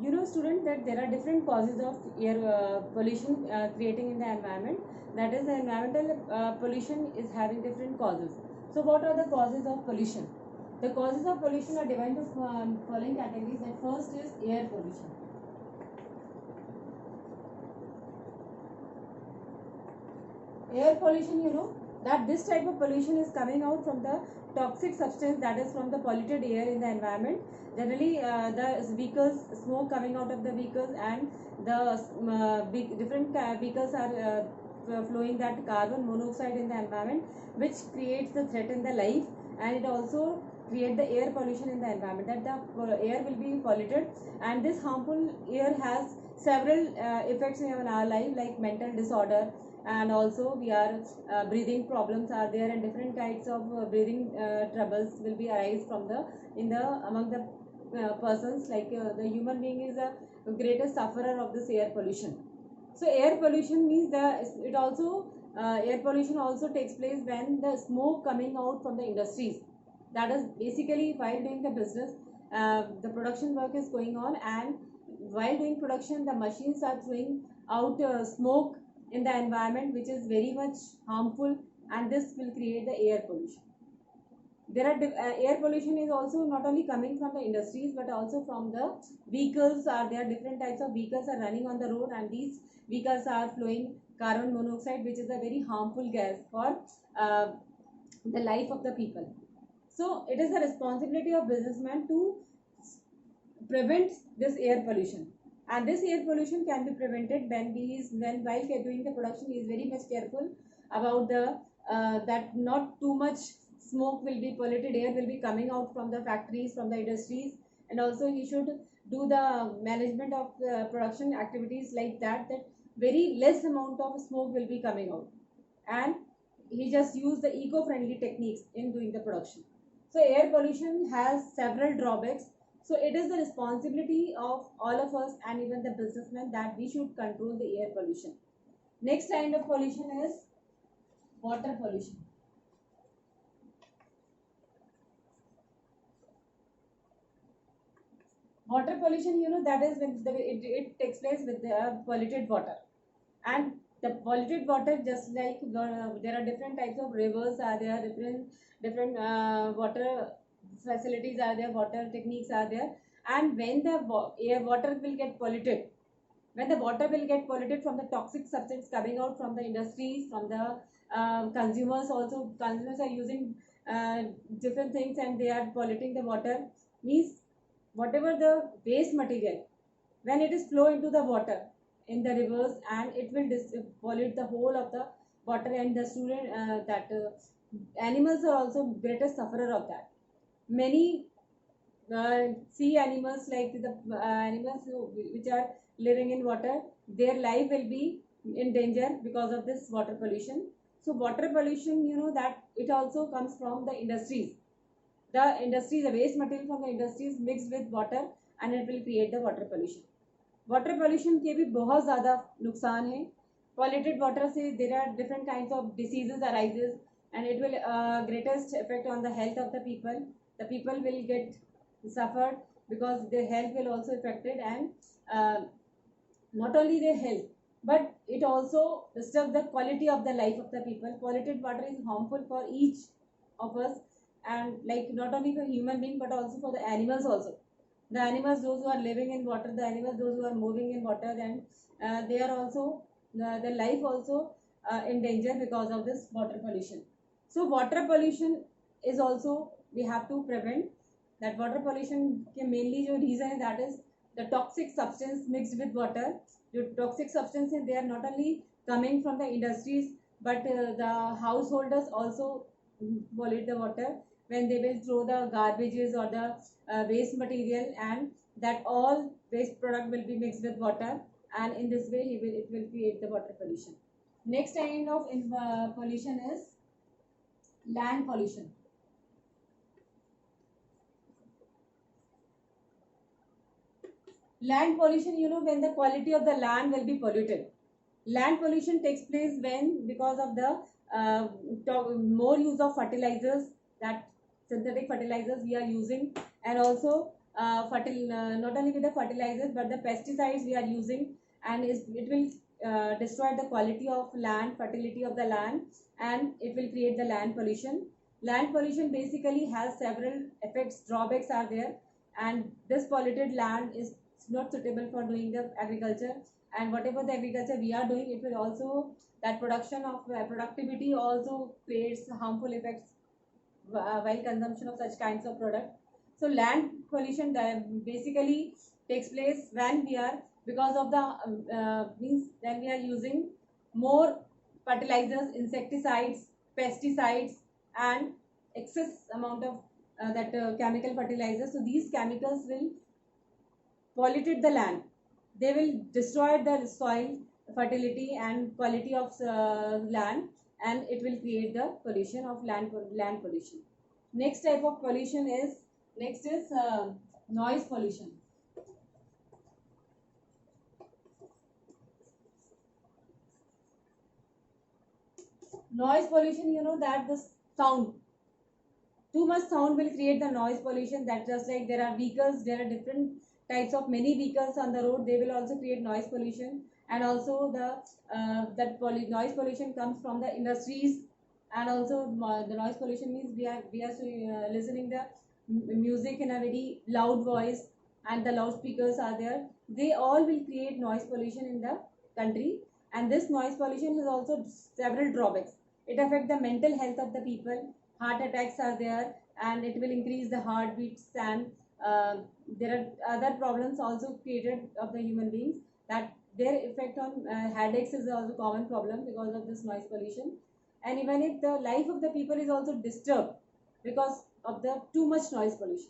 You know, student, that there are different causes of air pollution creating in the environment. That is, the environmental pollution is having different causes. So what are the causes of pollution? The causes of pollution are divided into following categories. And first is air pollution. Air pollution, you know, that this type of pollution is coming out from the toxic substance, that is from the polluted air in the environment. Generally, the vehicles, smoke coming out of the vehicles, and the different vehicles are flowing that carbon monoxide in the environment, which creates the threat in the life, and it also create the air pollution in the environment, that the air will be polluted. And this harmful air has several effects in our life, like mental disorder, and also we are breathing problems are there, and different types of breathing troubles will be arise from the among the persons, like the human being is a greatest sufferer of this air pollution. So air pollution means it also air pollution also takes place when the smoke coming out from the industries, that is basically while doing the business, the production work is going on, and while doing production the machines are throwing out smoke in the environment, which is very much harmful, and this will create the air pollution. There are air pollution is also not only coming from the industries, but also from the vehicles. Are there different types of vehicles are running on the road, and these vehicles are flowing carbon monoxide, which is a very harmful gas for the life of the people. So it is the responsibility of businessmen to prevent this air pollution, and this air pollution can be prevented when while doing the production he is very much careful about the that not too much smoke will be, polluted air will be coming out from the factories, from the industries. And also he should do the management of production activities like that very less amount of smoke will be coming out, and he just use the eco-friendly techniques in doing the production. So air pollution has several drawbacks. So it is the responsibility of all of us, and even the businessmen, that we should control the air pollution. Next kind of pollution is water pollution. Water pollution, you know, that is when it takes place with the polluted water. And the polluted water, just like there are different types of rivers, are there different water facilities are there, water techniques are there. And when the water will get polluted, when the water will get polluted from the toxic substance coming out from the industries, from the consumers also, consumers are using different things, and they are polluting the water. Means whatever the waste material, when it is flow into the water in the rivers, and it will pollute the whole of the water, and the student that animals are also greatest sufferer of that. Many sea animals, like the animals which are living in water, their life will be in danger because of this water pollution. So water pollution, you know, that it also comes from the industries. The waste material from the industries mixed with water, and it will create the water pollution. Water pollution के भी बहुत ज़्यादा नुकसान है. Polluted water से there are different kinds of diseases arises, and it will greatest effect on the health of the people. The people will get suffered because their health will also affected, and not only their health, but it also disturbs the quality of the life of the people. Polluted water is harmful for each of us, and like not only for human being but also for the animals also. The animals, those who are living in water, the animals, those who are moving in water, and they are also their life also in danger because of this water pollution. So water pollution is also, we have to prevent that. Water pollution के mainly जो reason है, that is the toxic substance mixed with water. The toxic substances, they are not only coming from the industries, but the householders also pollute the water when they will throw the garbages or the waste material, and that all waste product will be mixed with water, and in this way it will create the water pollution. Next kind of pollution is land pollution. Land pollution, you know, when the quality of the land will be polluted. Land pollution takes place when, because of the more use of fertilizers, that synthetic fertilizers we are using, and also not only with the fertilizers but the pesticides we are using, and it will destroy the quality of land, fertility of the land, and it will create the land pollution. Land pollution basically has several effects, drawbacks are there, and this polluted land is not suitable for doing the agriculture, and whatever the agriculture we are doing, it will also, that production of productivity also creates harmful effects while consumption of such kinds of product. So land pollution basically takes place when we are, because of the means when we are using more fertilizers, insecticides, pesticides, and excess amount of that chemical fertilizers. So these chemicals will pollute the land. They will destroy the soil fertility and quality of land, and it will create the pollution of land pollution. Next type of pollution is, next is noise pollution. Noise pollution, you know that the sound, too much sound will create the noise pollution. That just like there are vehicles, there are different types of many vehicles on the road, they will also create noise pollution. And also the noise pollution comes from the industries, and also the noise pollution means we are listening the music in a very loud voice, and the loudspeakers are there, they all will create noise pollution in the country. And this noise pollution has also several drawbacks. It affects the mental health of the people, heart attacks are there, and it will increase the heartbeats, and there are other problems also created of the human beings, that their effect on headaches is also common problem because of this noise pollution. And even if the life of the people is also disturbed because of the too much noise pollution.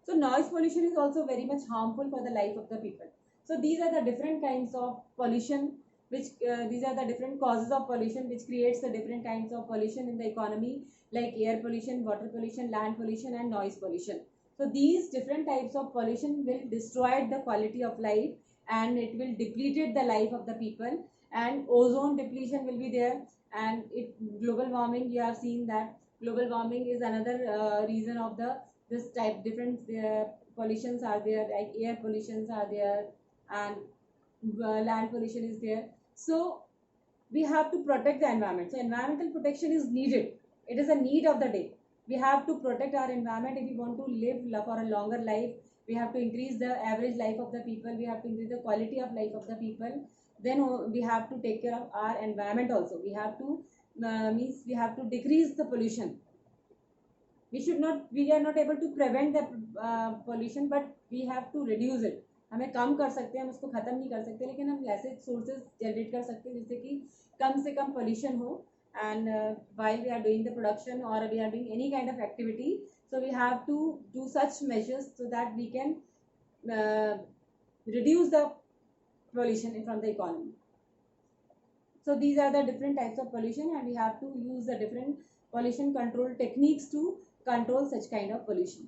So noise pollution is also very much harmful for the life of the people. So these are the different kinds of pollution, which these are the different causes of pollution which creates the different kinds of pollution in the economy, like air pollution, water pollution, land pollution, and noise pollution. So these different types of pollution will destroy the quality of life, and it will deplete the life of the people, and ozone depletion will be there. And it, global warming, you have seen that global warming is another reason of the this type different pollutions are there, like air pollutions are there, and land pollution is there. So we have to protect the environment. So environmental protection is needed, it is a need of the day. We have to protect our environment if we want to live for a longer life. We have to increase the average life of the people, we have to increase the quality of life of the people. Then we have to take care of our environment also. We have to means we have to decrease the pollution. We are not able to prevent the pollution, but we have to reduce it. हमें कम कर सकते हैं, हम उसको ख़त्म नहीं कर सकते, लेकिन हम ऐसे सोर्सेज जनरेट कर सकते हैं जिससे कि कम से कम पोल्यूशन हो. And while we are doing the production or we are doing any kind of activity, so we have to do such measures so that we can reduce the pollution from the economy. So these are the different types of pollution, and we have to use the different pollution control techniques to control such kind of pollution.